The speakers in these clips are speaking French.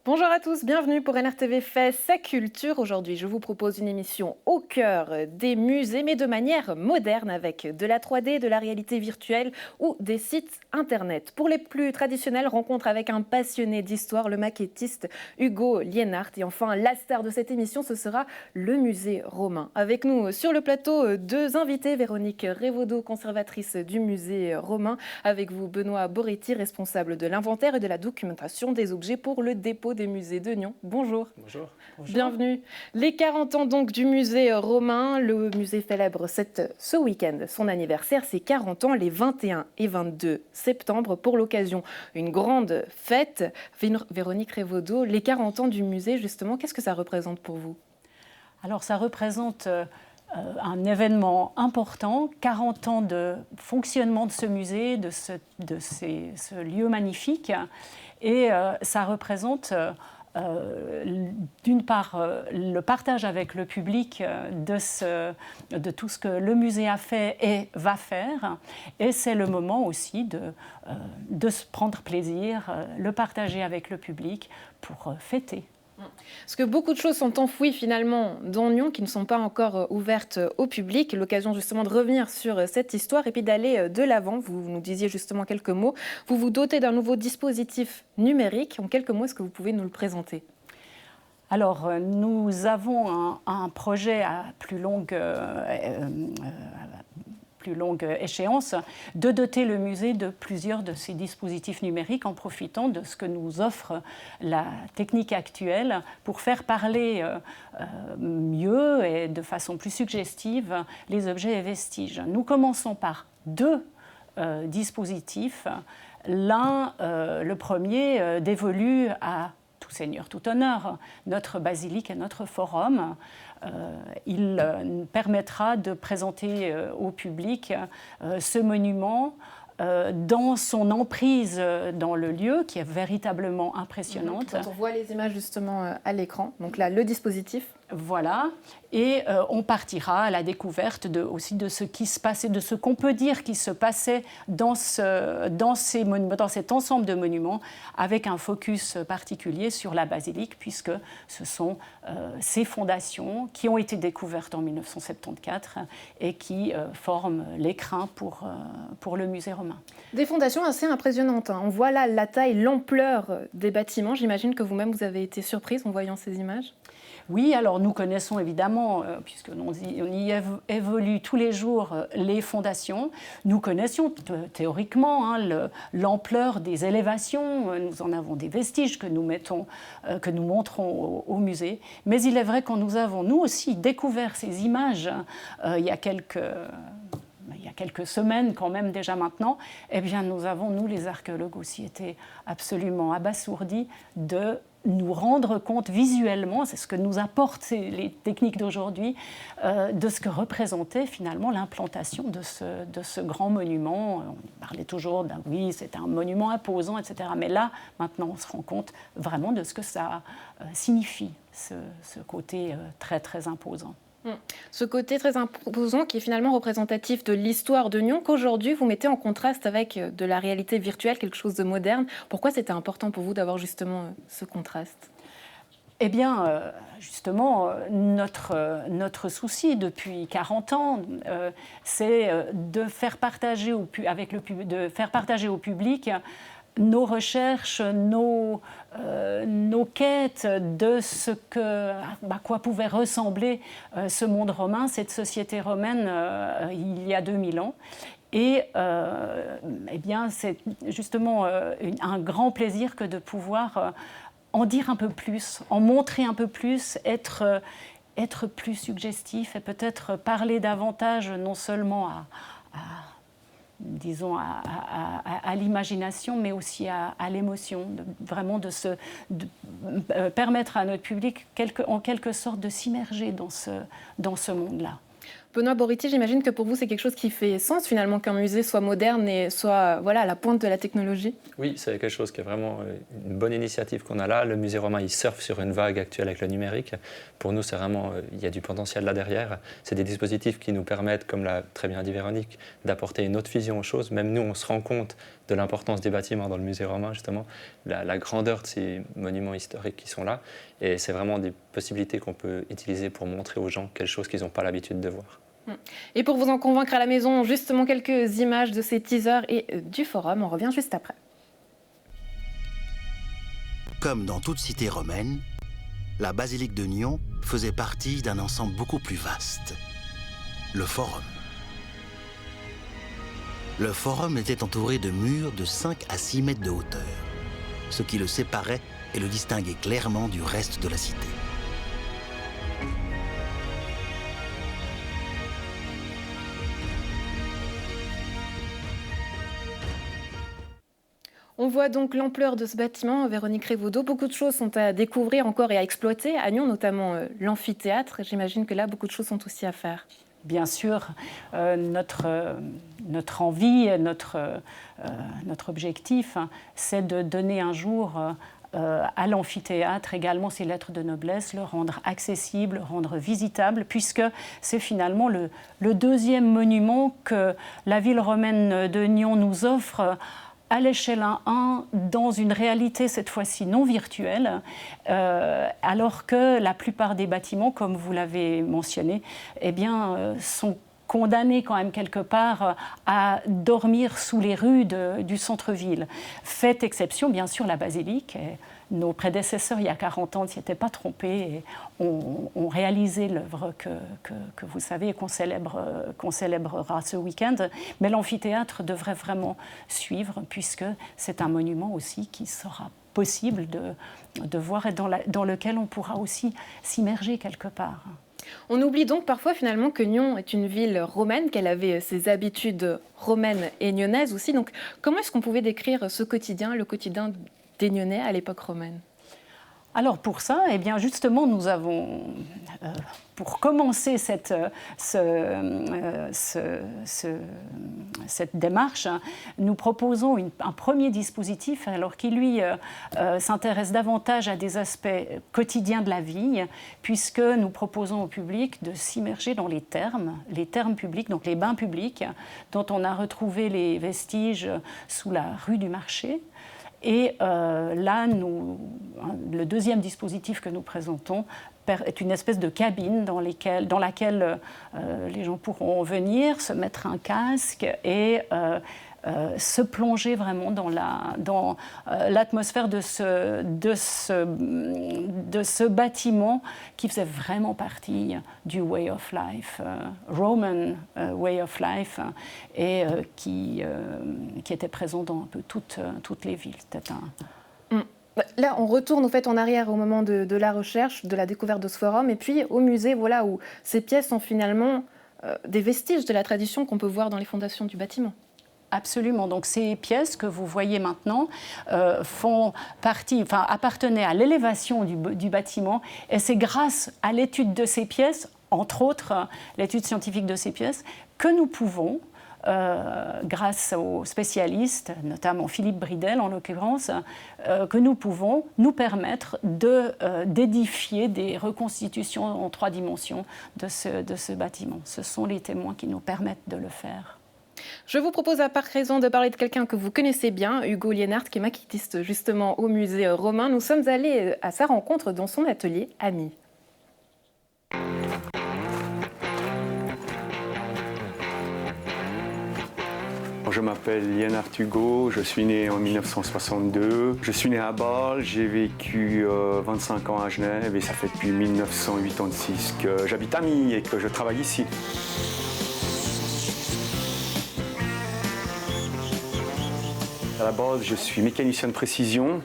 Bonjour à tous, bienvenue pour NRTV fait sa culture. Aujourd'hui, je vous propose une émission au cœur des musées, mais de manière moderne avec de la 3D, de la réalité virtuelle ou des sites internet. Pour les plus traditionnels, rencontre avec un passionné d'histoire, le maquettiste Hugo Lienhart. Et enfin, la star de cette émission, ce sera le musée romain. Avec nous sur le plateau, deux invités, Véronique Révaudot, conservatrice du musée romain, avec vous Benoît Boretti, responsable de l'inventaire et de la documentation des objets pour le dépôt des musées de Nyon. Bonjour. Bonjour. Bienvenue. Les 40 ans donc du musée romain. Le musée célèbre ce week-end son anniversaire, ses 40 ans, les 21 et 22 septembre. Pour l'occasion, une grande fête. Véronique Révaudot, les 40 ans du musée, justement, qu'est-ce que ça représente pour vous? Alors ça représente un événement important, 40 ans de fonctionnement de ce musée, de ce lieu magnifique. Et ça représente d'une part le partage avec le public de tout ce que le musée a fait et va faire. Et c'est le moment aussi de se prendre plaisir, le partager avec le public pour fêter. Parce que beaucoup de choses sont enfouies finalement dans Nyon qui ne sont pas encore ouvertes au public. L'occasion justement de revenir sur cette histoire et puis d'aller de l'avant. Vous nous disiez justement quelques mots. Vous vous dotez d'un nouveau dispositif numérique. En quelques mots, est-ce que vous pouvez nous le présenter ? Alors, nous avons un projet à plus longue échéance de doter le musée de plusieurs de ces dispositifs numériques en profitant de ce que nous offre la technique actuelle pour faire parler mieux et de façon plus suggestive les objets et vestiges. Nous commençons par deux dispositifs. L'un, le premier, dévolu à tout seigneur, tout honneur, notre basilique et notre forum. Il permettra de présenter au public ce monument dans son emprise dans le lieu, qui est véritablement impressionnante. Quand on voit les images justement à l'écran, donc là, le dispositif. Voilà, et on partira à la découverte aussi de ce qui se passait, de ce qu'on peut dire qui se passait dans cet ensemble de monuments, avec un focus particulier sur la basilique, puisque ce sont ces fondations qui ont été découvertes en 1974 et qui forment l'écrin pour le musée romain. Des fondations assez impressionnantes. On voit là la taille, l'ampleur des bâtiments. J'imagine que vous-même, vous avez été surprise en voyant ces images. Oui, alors nous connaissons évidemment, puisqu'on y évolue tous les jours les fondations, nous connaissions théoriquement l'ampleur des élévations, nous en avons des vestiges que nous montrons au musée, mais il est vrai que nous avons nous aussi découvert ces images il y a quelques semaines quand même déjà maintenant, eh bien nous avons, nous les archéologues aussi, été absolument abasourdis de nous rendre compte visuellement, c'est ce que nous apportent les techniques d'aujourd'hui, de ce que représentait finalement l'implantation de ce grand monument. On parlait toujours oui, c'est un monument imposant, etc. Mais là, maintenant, on se rend compte vraiment de ce que ça signifie, ce côté très, très imposant. Ce côté très imposant qui est finalement représentatif de l'histoire de Nyon, qu'aujourd'hui vous mettez en contraste avec de la réalité virtuelle, quelque chose de moderne. Pourquoi c'était important pour vous d'avoir justement ce contraste ? Eh bien, justement, notre souci depuis 40 ans, c'est de faire partager au public nos recherches, nos quêtes de ce à quoi pouvait ressembler ce monde romain, cette société romaine il y a 2000 ans. Et eh bien, c'est justement un grand plaisir que de pouvoir en dire un peu plus, en montrer un peu plus, être plus suggestif et peut-être parler davantage non seulement disons, à l'imagination, mais aussi à l'émotion, vraiment de permettre à notre public en quelque sorte de s'immerger dans ce monde-là. Benoît Boriti, j'imagine que pour vous, c'est quelque chose qui fait sens finalement qu'un musée soit moderne et soit voilà, à la pointe de la technologie. Oui, c'est quelque chose qui est vraiment une bonne initiative qu'on a là. Le musée romain, il surfe sur une vague actuelle avec le numérique. Pour nous, c'est vraiment, il y a du potentiel là derrière. C'est des dispositifs qui nous permettent, comme l'a très bien dit Véronique, d'apporter une autre vision aux choses. Même nous, on se rend compte de l'importance des bâtiments dans le musée romain, justement, la grandeur de ces monuments historiques qui sont là. Et c'est vraiment des possibilités qu'on peut utiliser pour montrer aux gens quelque chose qu'ils n'ont pas l'habitude de voir. Et pour vous en convaincre à la maison, justement quelques images de ces teasers et du forum. On revient juste après. Comme dans toute cité romaine, la basilique de Nyon faisait partie d'un ensemble beaucoup plus vaste, le forum. Le forum était entouré de murs de 5 à 6 mètres de hauteur, ce qui le séparait et le distinguait clairement du reste de la cité. On voit donc l'ampleur de ce bâtiment, Véronique Révaudot. Beaucoup de choses sont à découvrir encore et à exploiter. À Nyon, notamment l'amphithéâtre. J'imagine que là, beaucoup de choses sont aussi à faire. Bien sûr, notre envie, notre objectif, c'est de donner un jour à l'amphithéâtre également ses lettres de noblesse, le rendre accessible, le rendre visitable, puisque c'est finalement le deuxième monument que la ville romaine de Nyon nous offre à l'échelle 1, dans une réalité cette fois-ci non virtuelle, alors que la plupart des bâtiments, comme vous l'avez mentionné, eh bien, sont condamnés quand même quelque part à dormir sous les rues du centre-ville. Fait exception, bien sûr, la basilique. Nos prédécesseurs, il y a 40 ans, ne s'y étaient pas trompés et ont réalisé l'œuvre que vous savez et qu'on célébrera ce week-end. Mais l'amphithéâtre devrait vraiment suivre, puisque c'est un monument aussi qui sera possible de voir et dans lequel on pourra aussi s'immerger quelque part. On oublie donc parfois finalement que Nyon est une ville romaine, qu'elle avait ses habitudes romaines et nyonnaises aussi. Donc comment est-ce qu'on pouvait décrire ce quotidien, le quotidien des Nyonnais à l'époque romaine? Alors pour ça, eh bien justement, nous avons, pour commencer cette démarche, nous proposons un premier dispositif alors qui, lui, s'intéresse davantage à des aspects quotidiens de la vie, puisque nous proposons au public de s'immerger dans les thermes publics, donc les bains publics, dont on a retrouvé les vestiges sous la rue du Marché. Et là, le deuxième dispositif que nous présentons est une espèce de cabine dans laquelle les gens pourront venir, se mettre un casque et se plonger vraiment dans l'atmosphère de ce bâtiment qui faisait vraiment partie du way of life, Roman way of life, et qui était présent dans un peu toutes les villes. Là, on retourne au fait en arrière au moment de la recherche, de la découverte de ce forum, et puis au musée, voilà, où ces pièces sont finalement des vestiges de la tradition qu'on peut voir dans les fondations du bâtiment. Absolument. Donc ces pièces que vous voyez maintenant appartenaient à l'élévation du bâtiment, et c'est grâce à l'étude de ces pièces, entre autres l'étude scientifique de ces pièces, que nous pouvons, grâce aux spécialistes, notamment Philippe Bridel en l'occurrence, que nous pouvons nous permettre d'édifier des reconstitutions en 3 dimensions de ce bâtiment. Ce sont les témoins qui nous permettent de le faire. Je vous propose à présent de parler de quelqu'un que vous connaissez bien, Hugo Lienhard, qui est maquettiste justement au musée romain. Nous sommes allés à sa rencontre dans son atelier Ami. Je m'appelle Lienhard Hugo, je suis né en 1962. Je suis né à Bâle, j'ai vécu 25 ans à Genève et ça fait depuis 1986 que j'habite à Ami et que je travaille ici. À la base, je suis mécanicien de précision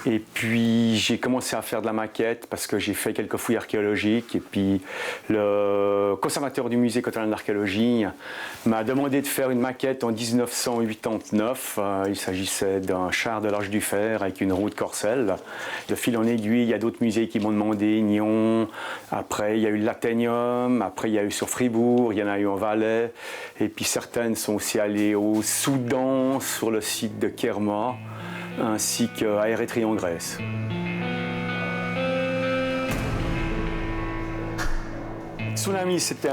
et puis j'ai commencé à faire de la maquette parce que j'ai fait quelques fouilles archéologiques et puis le conservateur du musée Cotentin d'archéologie m'a demandé de faire une maquette en 1989. Il s'agissait d'un char de l'Arche du Fer avec une roue de Corcelles. De fil en aiguille, il y a d'autres musées qui m'ont demandé, Nyon, après il y a eu l'Athénium, après il y a eu sur Fribourg, il y en a eu en Valais et puis certaines sont aussi allées au Soudan, sur le site de Kerma, ainsi qu'à Érythrée en Grèce. Tsunami, c'était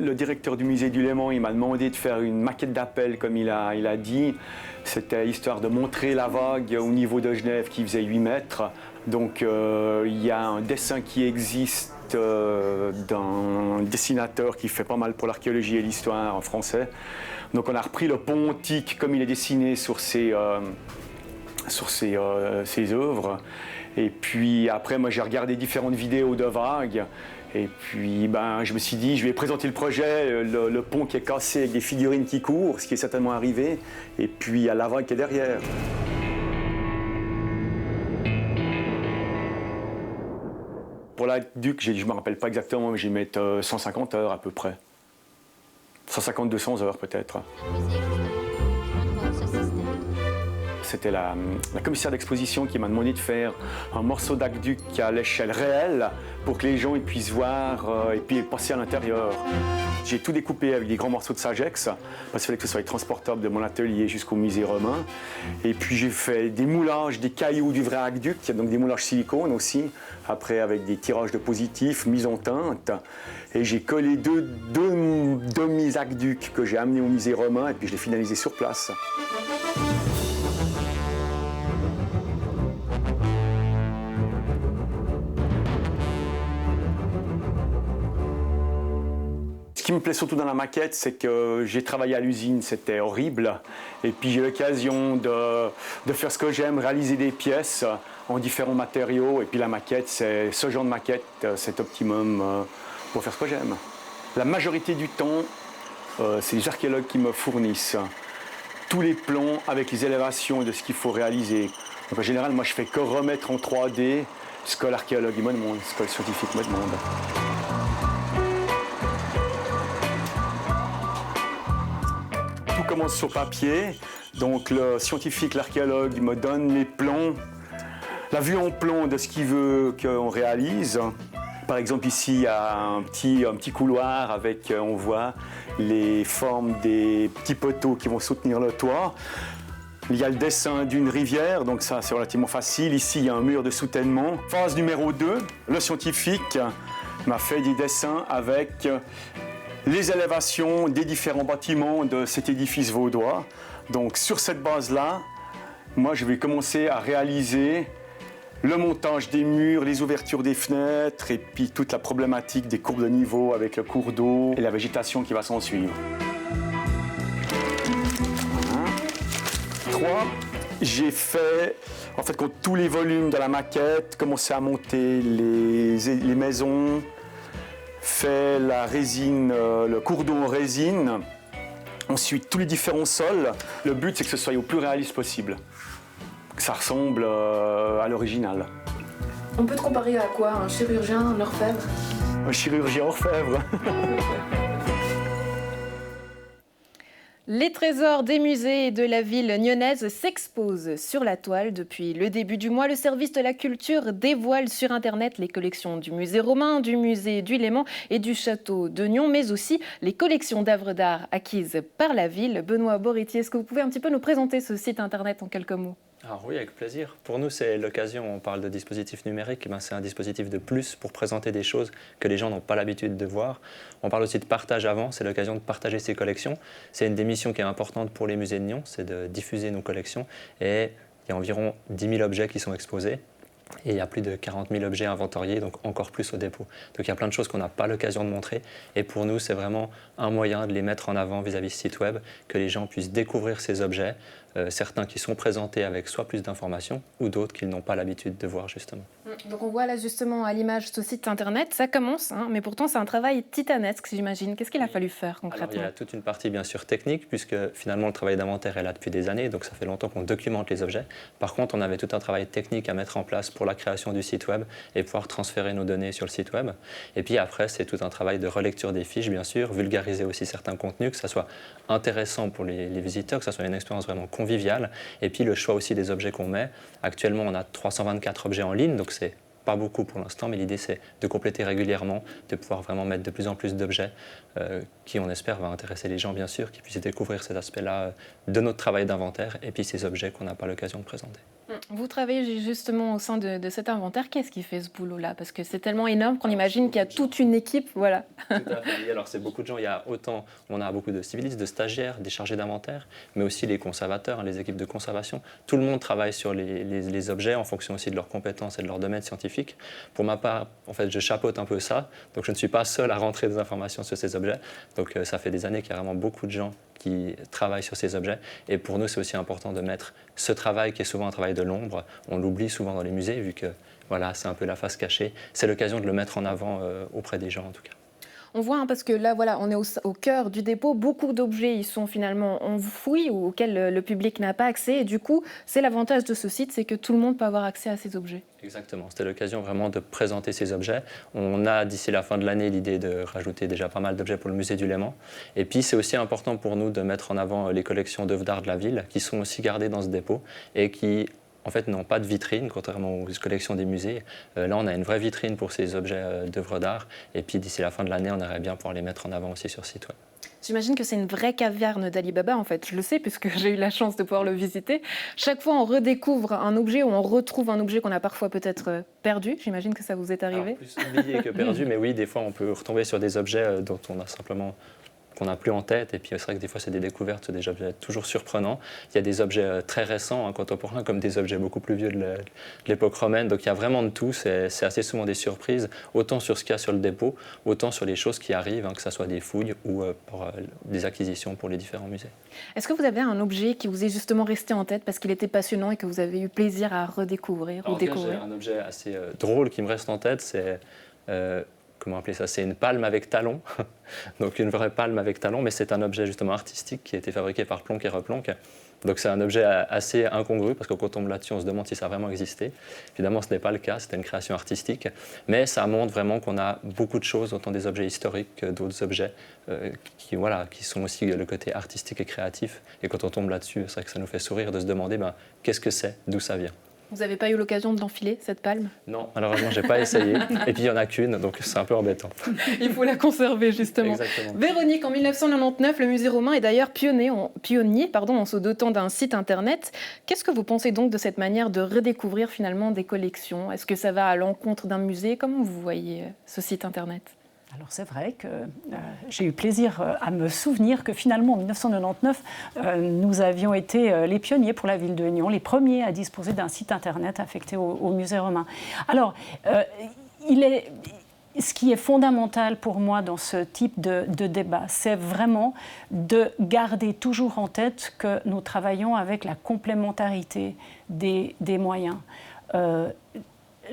le directeur du musée du Léman, il m'a demandé de faire une maquette d'appel, comme il a dit. C'était histoire de montrer la vague au niveau de Genève qui faisait 8 mètres. Donc il y a un dessin qui existe d'un dessinateur qui fait pas mal pour l'archéologie et l'histoire en français. Donc on a repris le pont antique comme il est dessiné sur ses œuvres. Et puis après, moi j'ai regardé différentes vidéos de vagues. Et puis je me suis dit, je vais présenter le projet, le pont qui est cassé avec des figurines qui courent, ce qui est certainement arrivé. Et puis il y a la vague qui est derrière. Pour l'aqueduc, je ne me rappelle pas exactement, mais je vais mettre 150 heures à peu près. 150-200 heures peut-être. C'était la commissaire d'exposition qui m'a demandé de faire un morceau d'aqueduc à l'échelle réelle pour que les gens puissent voir et puis passer à l'intérieur. J'ai tout découpé avec des grands morceaux de Sagex parce qu'il fallait que ce soit transportable de mon atelier jusqu'au musée romain. Et puis j'ai fait des moulages, des cailloux du vrai aqueduc, donc des moulages silicone aussi, après avec des tirages de positifs, mise en teinte. Et j'ai collé deux demi-aqueducs que j'ai amenés au musée romain et puis je les finalisé sur place. Ce qui me plaît surtout dans la maquette, c'est que j'ai travaillé à l'usine, c'était horrible. Et puis j'ai l'occasion de faire ce que j'aime, réaliser des pièces en différents matériaux. Et puis la maquette, c'est ce genre de maquette, c'est optimum pour faire ce que j'aime. La majorité du temps, c'est les archéologues qui me fournissent tous les plans avec les élévations de ce qu'il faut réaliser. Donc en général, moi je fais que remettre en 3D ce que l'archéologue me demande, ce que le scientifique me demande. Tout commence sur papier, donc le scientifique, l'archéologue me donne les plans, la vue en plan de ce qu'il veut qu'on réalise. Par exemple ici il y a un petit couloir avec, on voit les formes des petits poteaux qui vont soutenir le toit. Il y a le dessin d'une rivière, donc ça c'est relativement facile. Ici il y a un mur de soutènement. Phase numéro 2, le scientifique m'a fait des dessins avec les élévations des différents bâtiments de cet édifice vaudois. Donc sur cette base-là, moi je vais commencer à réaliser le montage des murs, les ouvertures des fenêtres et puis toute la problématique des courbes de niveau avec le cours d'eau et la végétation qui va s'en suivre. 3, j'ai fait, en fait, quand tous les volumes de la maquette, commencé à monter les maisons, fait la résine, le cours d'eau en résine, ensuite tous les différents sols. Le but c'est que ce soit au plus réaliste possible, que ça ressemble à l'original. On peut te comparer à quoi? Un chirurgien, un orfèvre? Un chirurgien orfèvre. Les trésors des musées et de la ville nyonnaise s'exposent sur la toile. Depuis le début du mois, le service de la culture dévoile sur Internet les collections du musée romain, du musée du Léman et du château de Nyon, mais aussi les collections d'œuvres d'art acquises par la ville. Benoît Boritier, est-ce que vous pouvez un petit peu nous présenter ce site Internet en quelques mots? Alors oui, avec plaisir. Pour nous, c'est l'occasion, on parle de dispositif numérique, c'est un dispositif de plus pour présenter des choses que les gens n'ont pas l'habitude de voir. On parle aussi de partage avant, c'est l'occasion de partager ses collections. C'est une des missions qui est importante pour les musées de Nyon, c'est de diffuser nos collections. Et il y a environ 10 000 objets qui sont exposés. Et il y a plus de 40 000 objets inventoriés, donc encore plus au dépôt. Donc il y a plein de choses qu'on n'a pas l'occasion de montrer. Et pour nous, c'est vraiment un moyen de les mettre en avant vis-à-vis du site web, que les gens puissent découvrir ces objets, certains qui sont présentés avec soit plus d'informations ou d'autres qu'ils n'ont pas l'habitude de voir justement. Donc on voit là justement à l'image ce site internet, ça commence, hein, mais pourtant c'est un travail titanesque j'imagine. Qu'est-ce qu'il a fallu faire concrètement? Alors, il y a toute une partie bien sûr technique, puisque finalement le travail d'inventaire est là depuis des années, donc ça fait longtemps qu'on documente les objets. Par contre, on avait tout un travail technique à mettre en place pour la création du site web et pouvoir transférer nos données sur le site web. Et puis après, c'est tout un travail de relecture des fiches, bien sûr, vulgariser aussi certains contenus, que ça soit intéressant pour les visiteurs, que ça soit une expérience vraiment conviviale. Et puis le choix aussi des objets qu'on met. Actuellement, on a 324 objets en ligne, donc c'est pas beaucoup pour l'instant, mais l'idée c'est de compléter régulièrement, de pouvoir vraiment mettre de plus en plus d'objets qui, on espère, va intéresser les gens, bien sûr, qui puissent découvrir cet aspect-là de notre travail d'inventaire et puis ces objets qu'on n'a pas l'occasion de présenter. Vous travaillez justement au sein de cet inventaire. Qu'est-ce qui fait ce boulot-là? Parce que c'est tellement énorme qu'on imagine qu'il y a toute une équipe. Voilà. Tout à fait. Alors c'est beaucoup de gens. Il y a autant, on a beaucoup de civilistes, de stagiaires, des chargés d'inventaire, mais aussi les conservateurs, les équipes de conservation. Tout le monde travaille sur les objets en fonction aussi de leurs compétences et de leur domaine scientifique. Pour ma part, en fait, je chapeaute un peu ça. Donc je ne suis pas seul à rentrer des informations sur ces objets. Donc ça fait des années qu'il y a vraiment beaucoup de gens qui travaillent sur ces objets. Et pour nous, c'est aussi important de mettre ce travail qui est souvent un travail de l'ombre. On l'oublie souvent dans les musées, vu que voilà, c'est un peu la face cachée. C'est l'occasion de le mettre en avant auprès des gens, en tout cas. On voit, hein, parce que là, voilà, on est au cœur du dépôt. Beaucoup d'objets y sont finalement enfouis ou auxquels le public n'a pas accès. Et du coup, c'est l'avantage de ce site, c'est que tout le monde peut avoir accès à ces objets. Exactement. C'était l'occasion vraiment de présenter ces objets. On a, d'ici la fin de l'année, l'idée de rajouter déjà pas mal d'objets pour le musée du Léman. Et puis, c'est aussi important pour nous de mettre en avant les collections d'œuvres d'art de la ville, qui sont aussi gardées dans ce dépôt et qui en fait, n'ont pas de vitrine, contrairement aux collections des musées. Là, on a une vraie vitrine pour ces objets d'œuvres d'art. Et puis, d'ici la fin de l'année, on aimerait bien pouvoir les mettre en avant aussi sur le site web. J'imagine que c'est une vraie caverne d'Ali Baba, en fait. Je le sais, puisque j'ai eu la chance de pouvoir le visiter. Chaque fois, on redécouvre un objet ou on retrouve un objet qu'on a parfois peut-être perdu. J'imagine que ça vous est arrivé. Alors, plus oublié que perdu, mais oui, des fois, on peut retomber sur des objets dont on a simplement... qu'on n'a plus en tête, et puis c'est vrai que des fois c'est des découvertes, des objets toujours surprenants. Il y a des objets très récents, hein, contemporains, comme des objets beaucoup plus vieux de l'époque romaine, donc il y a vraiment de tout, c'est assez souvent des surprises, autant sur ce qu'il y a sur le dépôt, autant sur les choses qui arrivent, hein, que ce soit des fouilles ou pour des acquisitions pour les différents musées. Est-ce que vous avez un objet qui vous est justement resté en tête parce qu'il était passionnant et que vous avez eu plaisir à redécouvrir ou découvrir? J'ai un objet assez drôle qui me reste en tête, c'est... comment appeler ça? C'est une palme avec talons, donc une vraie palme avec talons, mais c'est un objet justement artistique qui a été fabriqué par Plonck et Replonck. Donc c'est un objet assez incongru, parce que quand on tombe là-dessus, on se demande si ça a vraiment existé. Évidemment, ce n'est pas le cas, c'était une création artistique, mais ça montre vraiment qu'on a beaucoup de choses, autant des objets historiques que d'autres objets qui sont aussi le côté artistique et créatif. Et quand on tombe là-dessus, c'est vrai que ça nous fait sourire de se demander qu'est-ce que c'est, d'où ça vient. Vous n'avez pas eu l'occasion de l'enfiler, cette palme? Non, malheureusement, je n'ai pas essayé. Et puis, il n'y en a qu'une, donc c'est un peu embêtant. Il faut la conserver, justement. Exactement. Véronique, en 1999, le musée romain est d'ailleurs pionnier en se dotant d'un site internet. Qu'est-ce que vous pensez donc de cette manière de redécouvrir finalement des collections? Est-ce que ça va à l'encontre d'un musée? Comment vous voyez ce site internet? Alors c'est vrai que j'ai eu plaisir à me souvenir que finalement en 1999, nous avions été les pionniers pour la ville de Nyon, les premiers à disposer d'un site internet affecté au musée romain. Alors, ce qui est fondamental pour moi dans ce type de débat, c'est vraiment de garder toujours en tête que nous travaillons avec la complémentarité des moyens.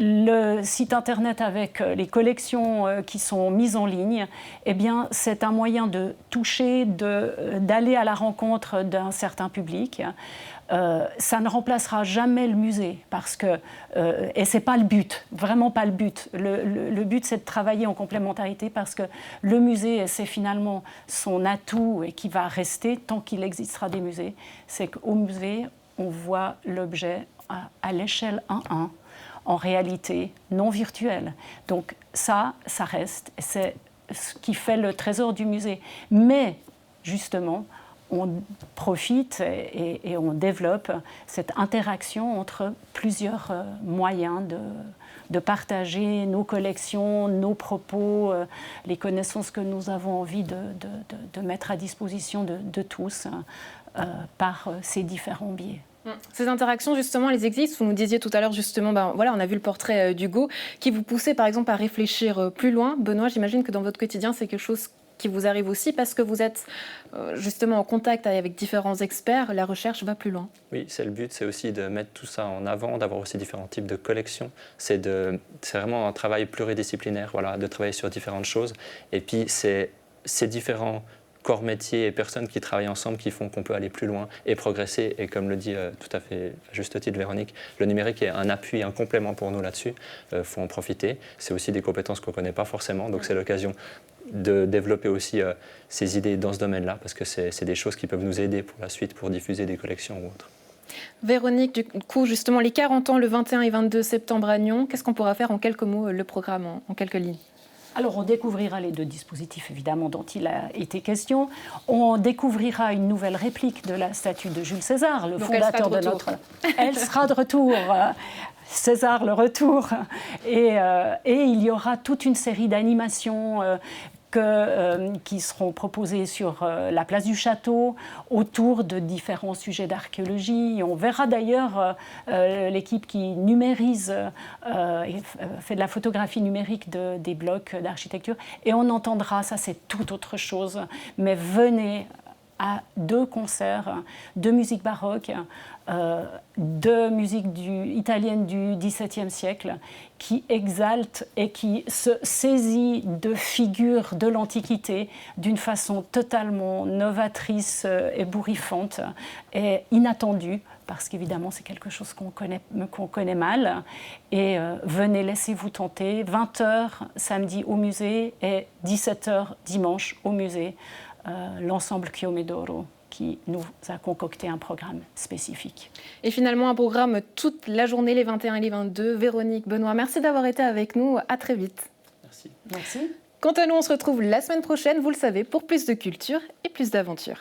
Le site internet avec les collections qui sont mises en ligne, eh bien, c'est un moyen de toucher, d'aller à la rencontre d'un certain public. Ça ne remplacera jamais le musée, parce que, et ce n'est pas le but, vraiment pas le but. Le but, c'est de travailler en complémentarité, parce que le musée, c'est finalement son atout et qui va rester tant qu'il existera des musées. C'est qu'au musée, on voit l'objet à l'échelle 1:1. En réalité non virtuelle. Donc ça reste, c'est ce qui fait le trésor du musée. Mais justement, on profite et on développe cette interaction entre plusieurs moyens de partager nos collections, nos propos, les connaissances que nous avons envie de mettre à disposition de tous par ces différents biais. Ces interactions, justement, elles existent. Vous nous disiez tout à l'heure, justement, voilà, on a vu le portrait d'Hugo, qui vous poussait, par exemple, à réfléchir plus loin. Benoît, j'imagine que dans votre quotidien, c'est quelque chose qui vous arrive aussi parce que vous êtes justement en contact avec différents experts. La recherche va plus loin. Oui, c'est le but, c'est aussi de mettre tout ça en avant, d'avoir aussi différents types de collections. C'est vraiment un travail pluridisciplinaire, voilà, de travailler sur différentes choses. Et puis, c'est ces différents corps métiers et personnes qui travaillent ensemble qui font qu'on peut aller plus loin et progresser. Et comme le dit tout à fait à juste titre Véronique, le numérique est un appui, un complément pour nous là-dessus. Il faut en profiter. C'est aussi des compétences qu'on ne connaît pas forcément, donc c'est l'occasion de développer aussi ces idées dans ce domaine-là, parce que c'est des choses qui peuvent nous aider pour la suite, pour diffuser des collections ou autres. Véronique, du coup, justement, les 40 ans, le 21 et 22 septembre à Nyon, qu'est-ce qu'on pourra faire en quelques mots, le programme, en quelques lignes? Alors, on découvrira les deux dispositifs, évidemment, dont il a été question. On découvrira une nouvelle réplique de la statue de Jules César, le fondateur de notre... Elle sera de retour. César, le retour. Et il y aura toute une série d'animations qui seront proposées sur la place du château, autour de différents sujets d'archéologie. On verra d'ailleurs l'équipe qui numérise et fait de la photographie numérique des blocs d'architecture. Et on entendra, ça c'est tout autre chose, mais venez à 2 concerts de musique baroque, de musique italienne du XVIIe siècle, qui exalte et qui se saisit de figures de l'Antiquité d'une façon totalement novatrice, ébouriffante et inattendue, parce qu'évidemment c'est quelque chose qu'on connaît mal. Et venez, laissez-vous tenter. 20h samedi au musée et 17h dimanche au musée. L'ensemble Chiomedoro qui nous a concocté un programme spécifique. Et finalement, un programme toute la journée, les 21 et les 22. Véronique, Benoît, merci d'avoir été avec nous. À très vite. Merci. Merci. Quant à nous, on se retrouve la semaine prochaine, vous le savez, pour plus de culture et plus d'aventures.